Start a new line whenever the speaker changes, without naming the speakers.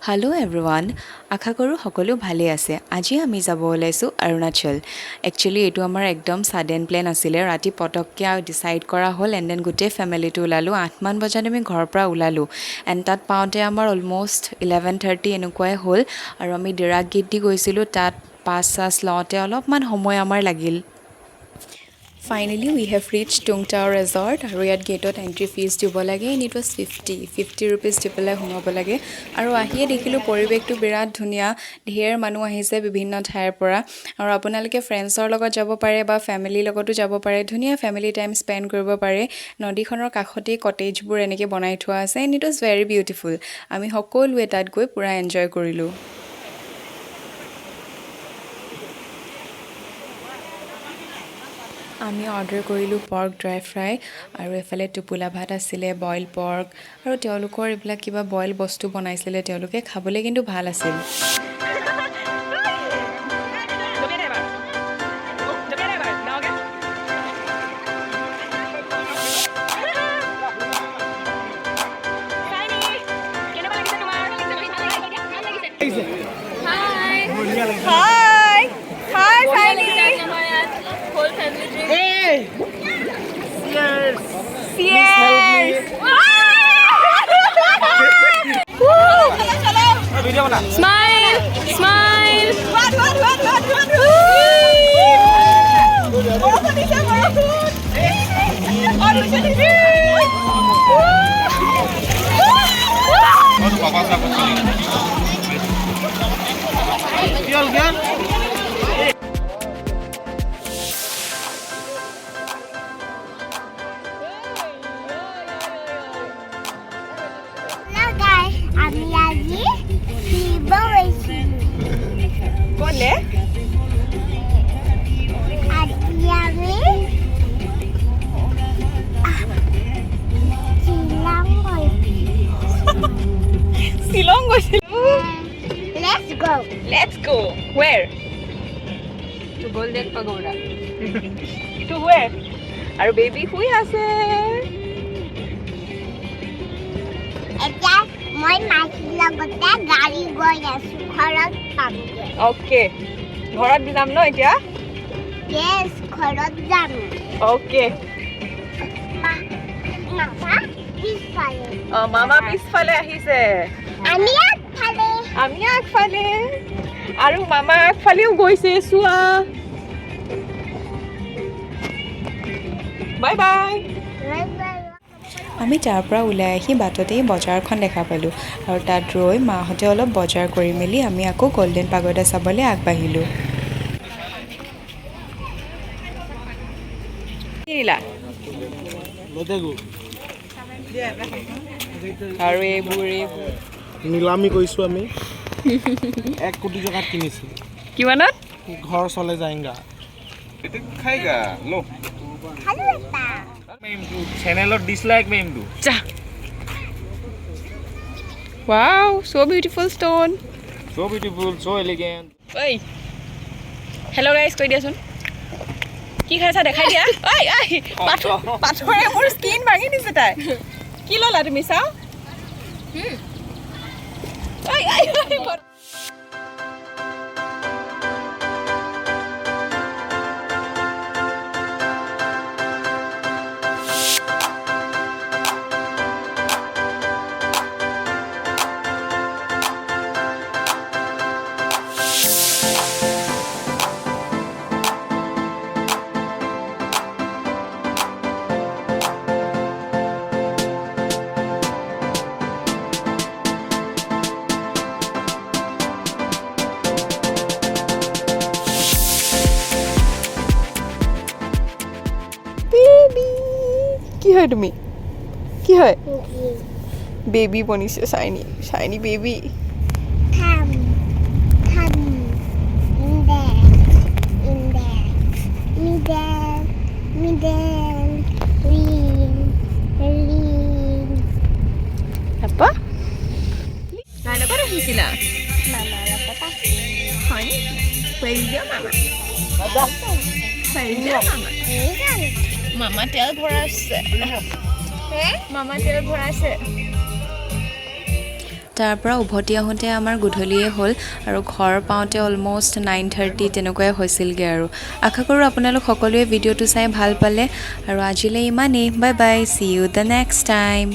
Hello' everyone আশা কৰোঁ সকলো ভালেই আছে আজি আমি যাব ওলাইছোঁ অৰুণাচল একচুৱেলি এইটো আমাৰ একদম ছাডেন প্লেন আছিলে ৰাতি পটককৈ ডিচাইড কৰা হ'ল এণ্ড দেন গোটেই ফেমিলিটো ওলালোঁ 8 মান বজাত আমি ঘৰৰ পৰা ওলালোঁ এণ্ড তাত পাওঁতে আমাৰ অলম'ষ্ট 11:30 এনেকুৱাই হ'ল আৰু আমি ডিৰাক গেট দি গৈছিলোঁ তাত পাছ চাছ লওঁতে অলপমান সময় আমাৰ লাগিল ফাইনেলি উই হেভ ৰিচ টুং টাও ৰেজৰ্ট আৰু ইয়াত গেটত এণ্ট্ৰি ফিজ দিব লাগে এণ্ড ইট ৱাজ 50 ৰুপিজ দি পেলাই সোমাব লাগে আৰু আহিয়ে দেখিলোঁ পৰিৱেশটো বিৰাট ধুনীয়া ঢেৰ মানুহ আহিছে বিভিন্ন ঠাইৰ পৰা আৰু আপোনালোকে ফ্ৰেণ্ডছৰ লগত যাব পাৰে বা ফেমিলিৰ লগতো যাব পাৰে ধুনীয়া ফেমিলি টাইম স্পেণ্ড কৰিব পাৰে নদীখনৰ কাষতেই কটেজবোৰ এনেকৈ বনাই থোৱা আছে and it was very beautiful আমি সকলোৱে তাত গৈ পূৰা এনজয় কৰিলোঁ আমি অৰ্ডাৰ কৰিলোঁ পৰ্ক ড্ৰাই ফ্ৰাই আৰু এফালে টোপোলা ভাত আছিলে বইল পৰ্ক আৰু তেওঁলোকৰ এইবিলাক কিবা বইল বস্তু বনাইছিলে তেওঁলোকে খাবলৈ কিন্তু ভাল আছিল
Smile! Smile!
Let's go. Where?
To Golden Pagoda.
To where? Our baby শুই আছে
এটা মই মাছৰ লগতে গাড়ী গৈ আছো ঘৰত পামগে
অ'কে ঘৰত যাম ন এতিয়া
ইয়েছ ঘৰত যাম
অ'কে
মামা পিছফালে
মামা পিছফালে আহিছে
আমি
আগফালে আৰু মামা আগফালেও গৈছে চোৱা বাই বাই আমি তাৰ পৰা ওলাই আহি বাটতেই বজাৰখন দেখা পালোঁ আৰু তাত ৰৈ মাহঁতে অলপ বজাৰ কৰি মেলি আমি আকৌ গল্ডেন পাগোডা চাবলৈ আগবাঢ়িলোঁ কিনিলা আৰু এইবোৰ
নিলামি কৰিছোঁ আমি 1 কোটি টকাত কিনিছোঁ
কিমানত
ঘৰ চলে যায়গা
খাইগা লো
খালো এটা
মেমটো চেনেলৰ ডিসলাইক মেমটো
যা wow so beautiful stone
so beautiful so elegant
ঐ হেল্ল' গাইজ কৈ দিয়াচোন কি খাইছা দেখাই দিয়া ঐ পাথৰে মোৰ স্কিন ভাঙি দিছে তাই কি ল'লা তুমি চাও ঐ কি হয় তুমি কি হয় বেবি বনিছে শাইনি বেবি
থাম মিডেল রিন
আপা নাই লগত আহিছিলা
মামাৰ লগত
হয় নেকি পেৰিয়া মামা মামা তেল ভৰাইছে তাৰ পৰা উভতি আহোঁতে আমাৰ গধূলিয়ে হ'ল আৰু ঘৰ পাওঁতে অলম'ষ্ট 9:30 তেনেকুৱাই হৈছিলগৈ আৰু আশা কৰোঁ আপোনালোক সকলোৱে ভিডিঅ'টো চাই ভাল পালে আৰু আজিলৈ ইমানেই bye bye see you the next time